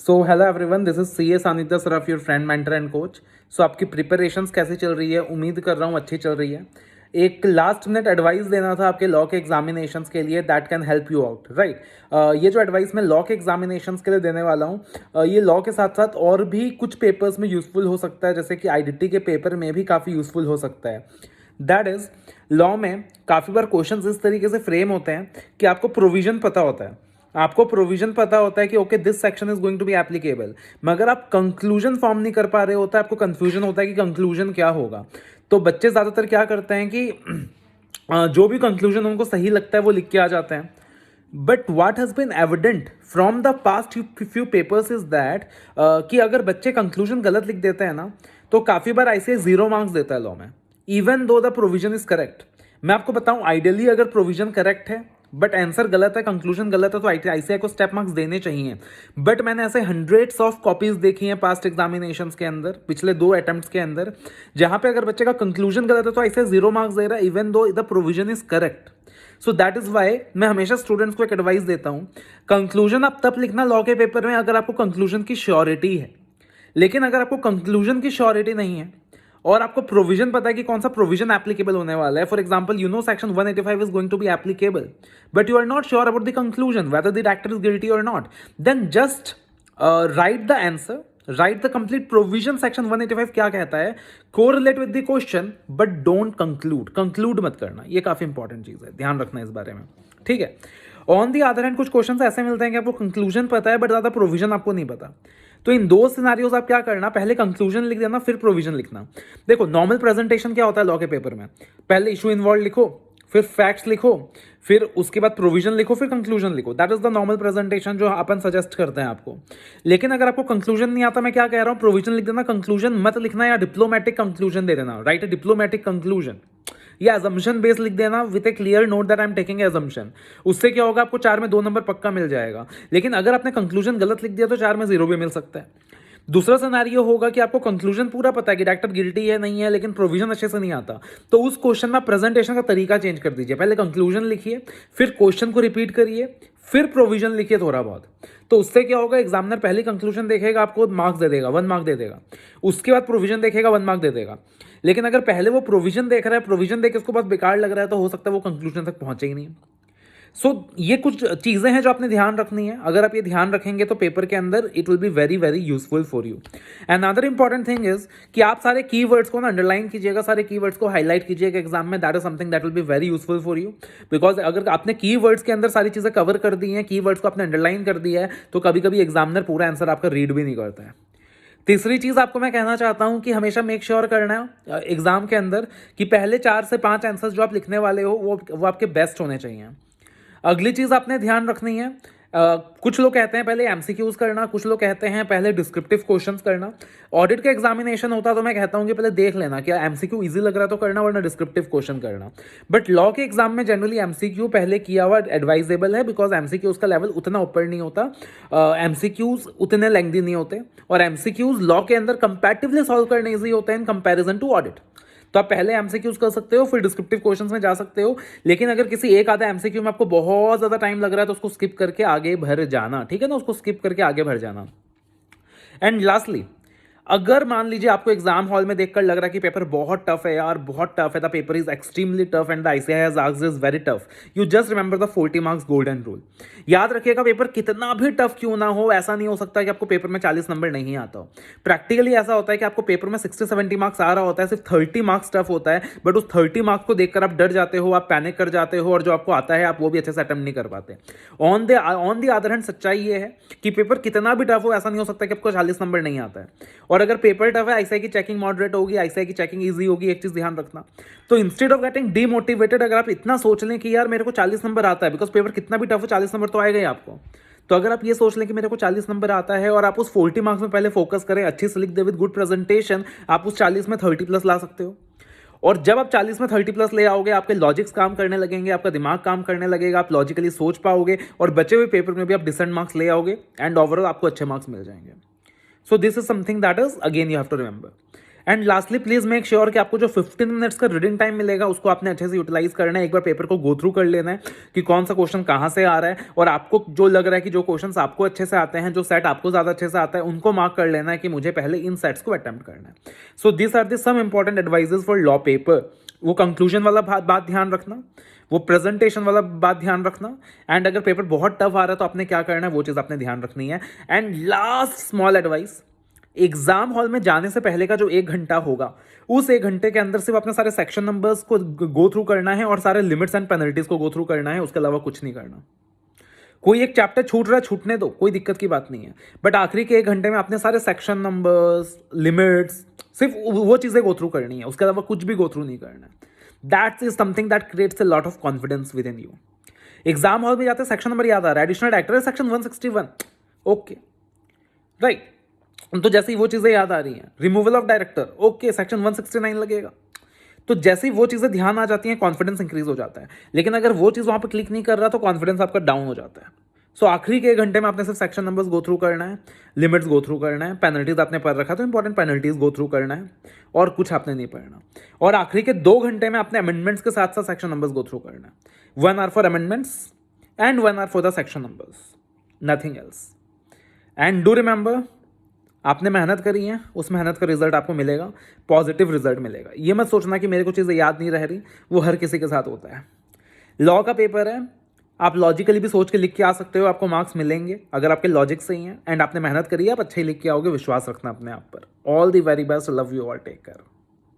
So hello everyone, this is C A Sanidhya Saraf, your friend mentor and coach. So आपकी preparations कैसी चल रही है? उम्मीद कर रहा हूँ अच्छी चल रही है। एक लास्ट मिनट एडवाइस देना था आपके लॉ के एग्जामिनेशंस के लिए, that can help you out, right. ये जो एडवाइस मैं लॉ के एग्जामिनेशंस के लिए देने वाला हूँ, ये लॉ के साथ साथ और भी कुछ पेपर्स में यूजफुल हो सकता है, जैसे कि आईडीटी के पेपर में भी काफ़ी यूजफुल हो सकता है। दैट इज़, लॉ में काफ़ी बार क्वेश्चंस इस तरीके से फ्रेम होते हैं कि आपको प्रोविजन पता होता है, आपको प्रोविजन पता होता है कि okay this section is going to be applicable, मगर आप कंक्लूजन फॉर्म नहीं कर पा रहे होता है, आपको कंफ्यूजन होता है कि कंक्लूजन क्या होगा। तो बच्चे ज़्यादातर क्या करते हैं कि जो भी कंक्लूजन उनको सही लगता है वो लिख के आ जाते हैं। But what has been evident from the past few papers is that कि अगर बच्चे कंक्लूजन गलत लिख देते हैं ना, तो काफ़ी बार ऐसे 0 मार्क्स देता है लॉ में, even though the provision is correct. मैं आपको बताऊं, आइडियली अगर प्रोविजन करेक्ट है बट आंसर गलत है, कंक्लूजन गलत है, तो आईसीआई को स्टेप मार्क्स देने चाहिए। बट मैंने ऐसे हंड्रेड्स ऑफ कॉपीज देखी हैं पास्ट एग्जामिनेशंस के अंदर, पिछले 2 अटेम्प्ट्स के अंदर, जहां पे अगर बच्चे का कंक्लूजन गलत है तो आईसीआई 0 मार्क्स दे रहा है, even though the provision is correct. So that is why मैं हमेशा स्टूडेंट्स को एक एडवाइस देता हूं, कंक्लूजन आप तब लिखना लॉ के पेपर में अगर आपको कंक्लूजन की श्योरिटी है। लेकिन अगर आपको कंक्लूजन की श्योरिटी नहीं है और आपको प्रोविजन पता है कि कौन सा प्रोविजन एप्लीकेबल होने वाला है, for example you know section 185 is going to be applicable, but you are not sure about the conclusion whether the actor is guilty or not, then just write the answer, write the complete provision. Section 185 क्या कहता है, correlate with the question but don't conclude. Conclude मत करना, ये काफी important चीज है, ध्यान रखना इस बारे में, ठीक है। ऑन दी अदर हैंड कुछ क्वेश्चन ऐसे मिलते हैं कि आपको कंक्लूजन पता है बट ज्यादा प्रोविजन आपको नहीं पता। तो इन 2 सिनारियोज आप क्या करना, पहले कंक्लूजन लिख देना फिर प्रोविजन लिखना। देखो, नॉर्मल प्रेजेंटेशन क्या होता है लॉ के पेपर में, पहले इशू इन्वॉल्व लिखो, फिर फैक्ट्स लिखो, फिर उसके बाद प्रोविजन लिखो, फिर कंक्लूजन लिखो। That is the normal presentation जो अपन सजेस्ट करते हैं आपको। लेकिन अगर आपको कंक्लूजन नहीं आता, मैं क्या कह रहा हूं, प्रोविजन लिख देना, कंक्लूजन मत लिखना, या डिप्लोमेटिक कंक्लूजन दे देना, राइट, डिप्लोमेटिक कंक्लूजन, या असम्पशन बेस लिख देना with A clear note that I am taking assumption. उससे क्या होगा, आपको 4 में 2 नंबर पक्का मिल जाएगा। लेकिन अगर आपने कंक्लूजन गलत लिख दिया तो 4 में 0 भी मिल सकता है। दूसरा सिनेरियो होगा कि आपको कंक्लूजन पूरा पता है कि डॉक्टर गिल्टी है नहीं है, लेकिन प्रोविजन अच्छे से नहीं आता, तो उस क्वेश्चन में प्रेजेंटेशन का तरीका चेंज कर दीजिए, पहले कंक्लूजन लिखिए, फिर क्वेश्चन को रिपीट करिए, फिर प्रोविजन लिखिए थोड़ा बहुत। तो उससे क्या होगा, एग्जामिनर पहले कंक्लूजन देखेगा, आपको मार्क्स दे देगा, 1 मार्क दे देगा, उसके बाद प्रोविजन देखेगा, 1 मार्क दे देगा। लेकिन अगर पहले वो प्रोविजन देख रहा है, प्रोविजन देख के उसको बहुत बेकार लग रहा है, तो हो सकता है वो कंक्लूजन तक पहुंचे ही नहीं। सो ये कुछ चीज़ें हैं जो आपने ध्यान रखनी है। अगर आप ये ध्यान रखेंगे तो पेपर के अंदर it will be very very useful for you. And other important thing is कि आप सारे कीवर्ड्स को ना अंडरलाइन कीजिएगा, सारे कीवर्ड्स को हाईलाइट कीजिएगा एग्जाम में। That is something that will be very useful for you, because अगर आपने कीवर्ड्स के अंदर सारी चीज़ें कवर कर दी हैं, कीवर्ड्स को आपने अंडरलाइन कर दिया है, तो कभी कभी एग्जामिनर पूरा आंसर आपका रीड भी नहीं करता है। तीसरी चीज आपको मैं कहना चाहता हूं कि हमेशा मेक श्योर करना है एग्जाम के अंदर कि पहले 4 से 5 आंसर्स जो आप लिखने वाले हो वो आपके बेस्ट होने चाहिए। अगली चीज आपने ध्यान रखनी है, कुछ लोग कहते हैं पहले एमसीक्यूज करना, कुछ लोग कहते हैं पहले डिस्क्रिप्टिव क्वेश्चंस करना। ऑडिट का एग्जामिनेशन होता तो मैं कहता हूं कि पहले देख लेना क्या एमसीक्यू इजी लग रहा है तो करना, वरना डिस्क्रिप्टिव क्वेश्चन करना। बट लॉ के एग्जाम में जनरली एमसीक्यू पहले किया हुआ एडवाइजेबल है, बिकॉज एमसीक्यूज का लेवल उतना ऊपर नहीं होता, एमसीक्यूज उतने लेंथी नहीं होते, और एमसीक्यूज लॉ के अंदर कंपैरेटिवली सॉल्व करने ईजी होते हैं इन कंपैरिजन टू ऑडिट। तो आप पहले एमसीक्यूज कर सकते हो, फिर डिस्क्रिप्टिव क्वेश्चंस में जा सकते हो। लेकिन अगर किसी एक आधा एमसीक्यू में आपको बहुत ज्यादा टाइम लग रहा है तो उसको स्किप करके आगे भर जाना, ठीक है ना, उसको स्किप करके आगे भर जाना। एंड लास्टली, अगर मान लीजिए आपको एग्जाम हॉल में देखकर लग रहा है कि पेपर बहुत टफ है यार, बहुत टफ है, the paper is extremely tough and the ICI has asked is very tough, you just remember the 40 marks golden rule. याद रखिएगा, पेपर कितना भी टफ क्यों ना हो, ऐसा नहीं हो सकता कि आपको पेपर में 40 नंबर नहीं आता हो। प्रैक्टिकली ऐसा होता है कि आपको पेपर में 60-70 मार्क्स आ रहा होता है, सिर्फ 30 मार्क्स टफ होता है, बट उस 30 मार्क्स को देखकर आप डर जाते हो, आप पैनिक कर जाते हो, और जो आपको आता है आप वो भी अच्छे से अटेम्प्ट नहीं कर पाते। ऑन द अदर हैंड सच्चाई ये है कि पेपर कितना भी टफ हो, ऐसा नहीं हो सकता कि आपको 40 नंबर नहीं आता है। और अगर पेपर टफ है, आईसीआई की चेकिंग मॉडरेट होगी, आईसीआई की चेकिंग इजी होगी, एक चीज ध्यान रखना। तो इंस्टेड ऑफ गेटिंग डीमोटिवेटेड, अगर आप इतना सोच लें कि यार मेरे को 40 नंबर आता है, बिकॉज पेपर कितना भी टफ हो 40 नंबर तो आएगा ही आपको, तो अगर आप ये सोच लें कि मेरे को 40 नंबर आता है और आप उस 40 मार्क्स में पहले फोकस करें, अच्छी से लिख दे विद गुड प्रेजेंटेशन, आप उस 40 में 30 प्लस ला सकते हो। और जब आप 40 में 30 प्लस ले आओगे, आपके लॉजिक्स काम करने लगेंगे, आपका दिमाग काम करने लगेगा, आप लॉजिकली सोच पाओगे, और बचे हुए पेपर में भी आप डिसेंट मार्क्स ले आओगे, एंड ओवरऑल आपको अच्छे मार्क्स मिल जाएंगे। So this is something that is again you have to remember. And lastly please make sure कि आपको जो 15 मिनट्स का रीडिंग टाइम मिलेगा उसको आपने अच्छे से यूटिलाइज करना है। एक बार पेपर को गो थ्रू कर लेना है कि कौन सा क्वेश्चन कहाँ से आ रहा है, और आपको जो लग रहा है कि जो क्वेश्चन आपको अच्छे से आते हैं, जो सेट आपको ज़्यादा अच्छे से आता है, उनको मार्क कर लेना है कि मुझे पहले इन सेट्स को अटेम्प्ट करना है। So this are the some important advises for law paper. वो कंक्लूजन वाला बात ध्यान रखना, वो प्रेजेंटेशन वाला बात ध्यान रखना, एंड अगर पेपर बहुत टफ आ रहा है तो आपने क्या करना है वो चीज़ आपने ध्यान रखनी है। And last small advice, exam hall में जाने से पहले का जो 1 घंटा होगा, उस 1 घंटे के अंदर सिर्फ अपने सारे सेक्शन नंबर्स को गो थ्रू करना है और सारे लिमिट्स एंड पेनल्टीज को गो थ्रू करना है, उसके अलावा कुछ नहीं करना। कोई एक चैप्टर छूट रहा है, छूटने दो, कोई दिक्कत की बात नहीं है, बट आखिरी के 1 घंटे में आपने सारे सेक्शन नंबर्स, लिमिट्स, सिर्फ वो चीज़ें गो थ्रू करनी है, उसके अलावा कुछ भी गो थ्रू नहीं करना है। That is something that creates a lot of confidence with in you. Exam hall में जाते सेक्शन नंबर याद आ रहा है, एडिशनल डायरेक्टर है सेक्शन 161, ओके राइट, तो जैसे ही वो चीज़ें याद आ रही हैं, removal of director, okay section 169 लगेगा। तो जैसे ही वो चीज़ें ध्यान आ जाती हैं, कॉन्फिडेंस इंक्रीज हो जाता है। लेकिन अगर वो चीज़ वहाँ पर क्लिक नहीं कर रहा तो कॉन्फिडेंस आपका डाउन हो जाता है। सो आखिरी के 1 घंटे में आपने सिर्फ सेक्शन नंबर्स गो थ्रू करना है, लिमिट्स गो थ्रू करना है, पेनल्टीज आपने पढ़ रखा तो इंपॉर्टेंट पेनल्टीज गो थ्रू करना है, और कुछ आपने नहीं पढ़ना। और आखिरी के 2 घंटे में आपने अमेंडमेंट्स के साथ साथ सेक्शन नंबर्स गो थ्रू करना है। 1 hour for amendments and 1 hour for the section numbers, nothing else. And do remember, आपने मेहनत करी है, उस मेहनत का रिजल्ट आपको मिलेगा, पॉजिटिव रिजल्ट मिलेगा। ये मत सोचना कि मेरे को चीज़ें याद नहीं रह रही, वो हर किसी के साथ होता है। लॉ का पेपर है, आप लॉजिकली भी सोच के लिख के आ सकते हो, आपको मार्क्स मिलेंगे अगर आपके लॉजिक सही हैं एंड आपने मेहनत करी है, आप अच्छे ही लिख के आओगे, विश्वास रखना अपने आप पर। All the very best, love you all, take care.